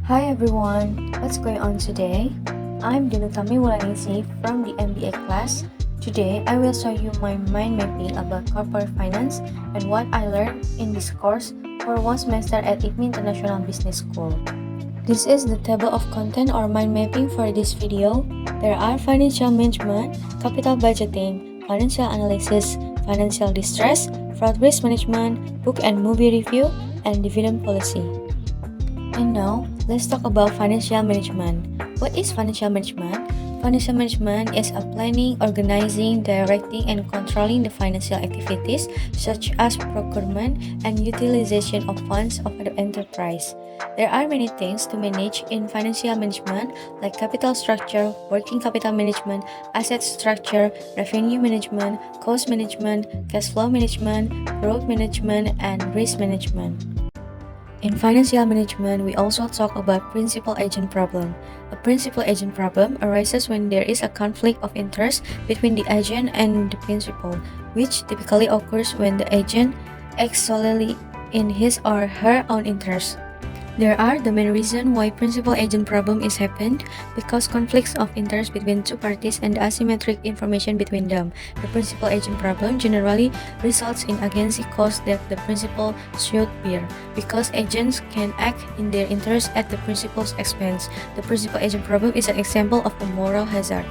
Hi everyone, what's going on today? I'm Dinutami Wulanisi from the MBA class. Today, I will show you my mind mapping about corporate finance and what I learned in this course for one semester at Ipmi International Business School. This is the table of content or mind mapping for this video. There are financial management, capital budgeting, financial analysis, financial distress, fraud risk management, book and movie review, and dividend policy. And now, let's talk about financial management. What is financial management? Financial management is a planning, organizing, directing, and controlling the financial activities such as procurement and utilization of funds of the enterprise. There are many things to manage in financial management like capital structure, working capital management, asset structure, revenue management, cost management, cash flow management, growth management, and risk management. In financial management, we also talk about principal-agent problem. A principal-agent problem arises when there is a conflict of interest between the agent and the principal, which typically occurs when the agent acts solely in his or her own interest. There are the main reason why principal-agent problem is happened because conflicts of interest between two parties and asymmetric information between them. The principal-agent problem generally results in agency costs that the principal should bear because agents can act in their interest at the principal's expense. The principal-agent problem is an example of a moral hazard.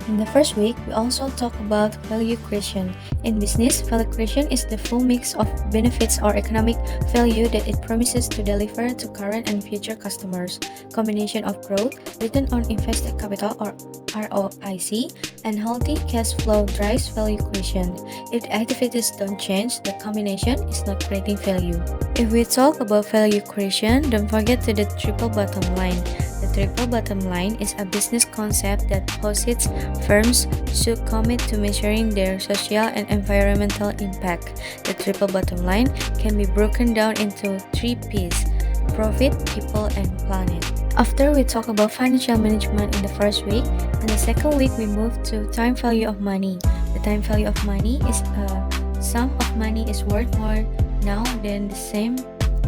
In the first week, we also talk about value creation. In business, value creation is the full mix of benefits or economic value that it promises to deliver to current and future customers. Combination of growth, return on invested capital or ROIC, and healthy cash flow drives value creation. If the activities don't change, the combination is not creating value. If we talk about value creation, don't forget to the triple bottom line. The triple bottom line is a business concept that posits firms should commit to measuring their social and environmental impact. The triple bottom line can be broken down into 3 P's: profit, people, and planet. After we talk about financial management in the first week, in the second week we move to time value of money. The time value of money is a sum of money is worth more now than the same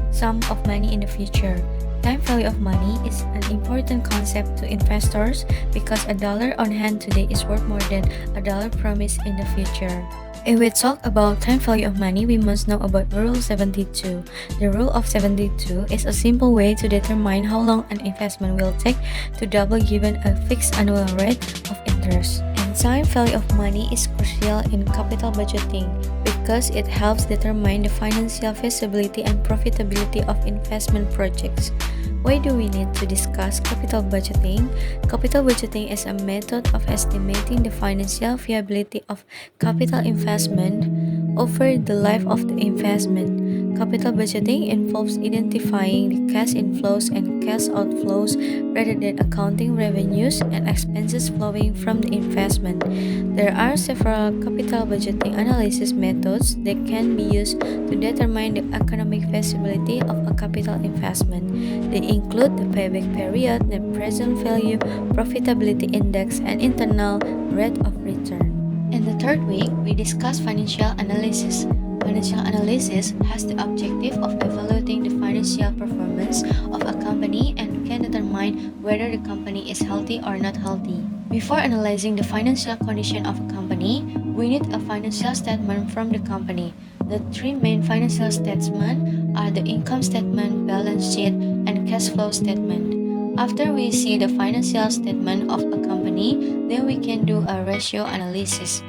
sum of money in the future. Time value of money is an important concept to investors because a dollar on hand today is worth more than a dollar promised in the future. If we talk about time value of money, we must know about Rule 72. The Rule of 72 is a simple way to determine how long an investment will take to double given a fixed annual rate of interest. And time value of money is crucial in capital budgeting because it helps determine the financial feasibility and profitability of investment projects. Why do we need to discuss capital budgeting? Capital budgeting is a method of estimating the financial viability of capital investment over the life of the investment. Capital budgeting involves identifying the cash inflows and cash outflows rather than accounting revenues and expenses flowing from the investment. There are several capital budgeting analysis methods that can be used to determine the economic feasibility of a capital investment. They include the payback period, net present value, profitability index, and internal rate of return. In the third week, we discuss financial analysis. Financial analysis has the objective of evaluating the financial performance of a company and can determine whether the company is healthy or not healthy. Before analyzing the financial condition of a company, we need a financial statement from the company. The 3 main financial statements are the income statement, balance sheet, and cash flow statement. After we see the financial statement of a company, then we can do a ratio analysis.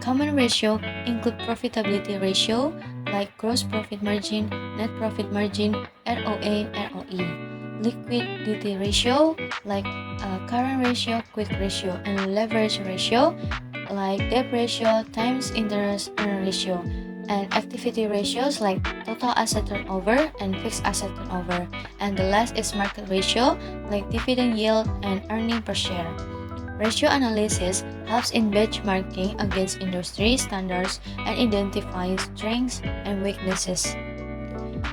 Common ratio include profitability ratio like gross profit margin, net profit margin, ROA, ROE. Liquidity ratio like current ratio, quick ratio, and leverage ratio like debt ratio times interest ratio. And activity ratios like total asset turnover and fixed asset turnover. And the last is market ratio like dividend yield and earning per share. Ratio analysis helps in benchmarking against industry standards and identifying strengths and weaknesses.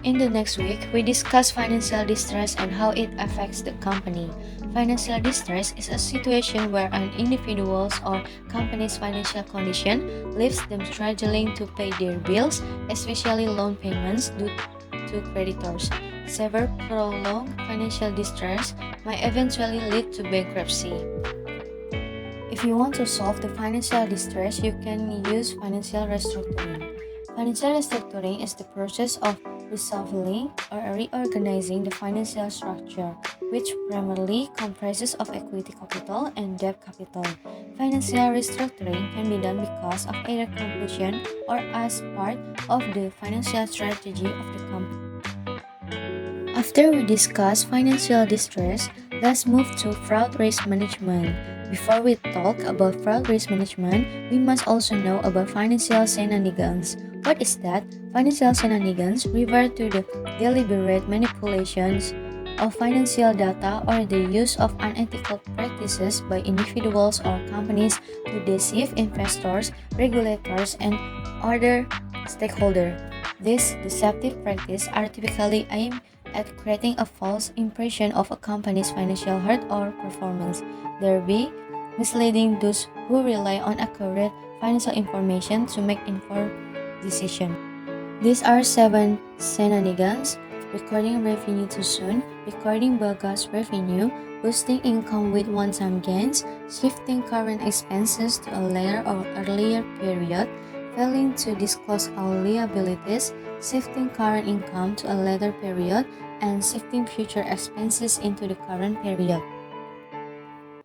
In the next week, we discuss financial distress and how it affects the company. Financial distress is a situation where an individual's or company's financial condition leaves them struggling to pay their bills, especially loan payments due to creditors. Severe prolonged financial distress might eventually lead to bankruptcy. If you want to solve the financial distress, you can use financial restructuring. Financial restructuring is the process of reshuffling or reorganizing the financial structure, which primarily comprises of equity capital and debt capital. Financial restructuring can be done because of either completion or as part of the financial strategy of the company. After we discuss financial distress, let's move to fraud risk management. Before we talk about fraud risk management, we must also know about financial shenanigans. What is that? Financial shenanigans refer to the deliberate manipulations of financial data or the use of unethical practices by individuals or companies to deceive investors, regulators, and other stakeholders. These deceptive practices are typically aimed at creating a false impression of a company's financial health or performance, thereby misleading those who rely on accurate financial information to make informed decisions. These are 7 shenanigans: recording revenue too soon, recording bogus revenue, boosting income with one-time gains, shifting current expenses to a later or earlier period, failing to disclose all liabilities, shifting current income to a later period, and shifting future expenses into the current period.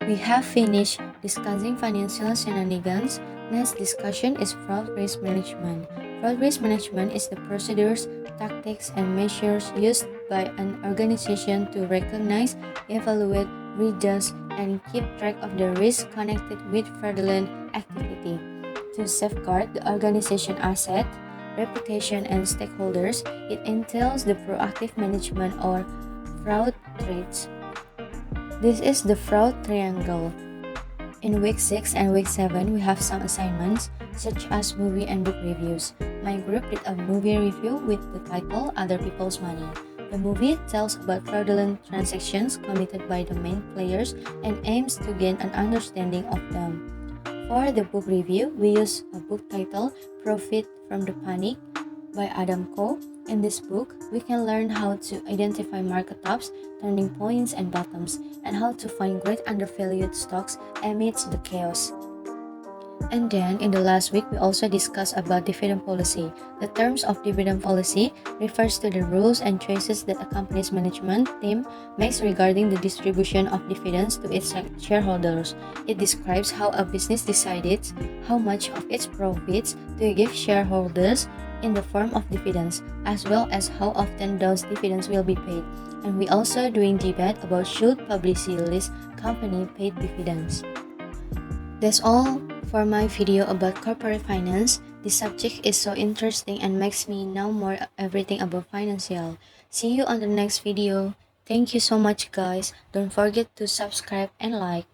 We have finished discussing financial shenanigans. Next discussion is fraud risk management. Fraud risk management is the procedures, tactics, and measures used by an organization to recognize, evaluate, reduce, and keep track of the risk connected with fraudulent activity. To safeguard the organization asset, reputation, and stakeholders, it entails the proactive management or fraud threats. This is the fraud triangle. In week 6 and week 7, we have some assignments such as movie and book reviews. My group did a movie review with the title Other People's Money. The movie tells about fraudulent transactions committed by the main players and aims to gain an understanding of them. For the book review, we use a book titled Profit from the Panic by Adam Coe. In this book, we can learn how to identify market tops, turning points, and bottoms, and how to find great undervalued stocks amidst the chaos. And then, in the last week, we also discussed about dividend policy. The terms of dividend policy refers to the rules and choices that a company's management team makes regarding the distribution of dividends to its shareholders. It describes how a business decides how much of its profits to give shareholders in the form of dividends, as well as how often those dividends will be paid. And we also doing debate about should publicly list company paid dividends. That's all for my video about corporate finance. This subject is so interesting and makes me know more everything about financial. See you on the next video. Thank you so much guys. Don't forget to subscribe and like.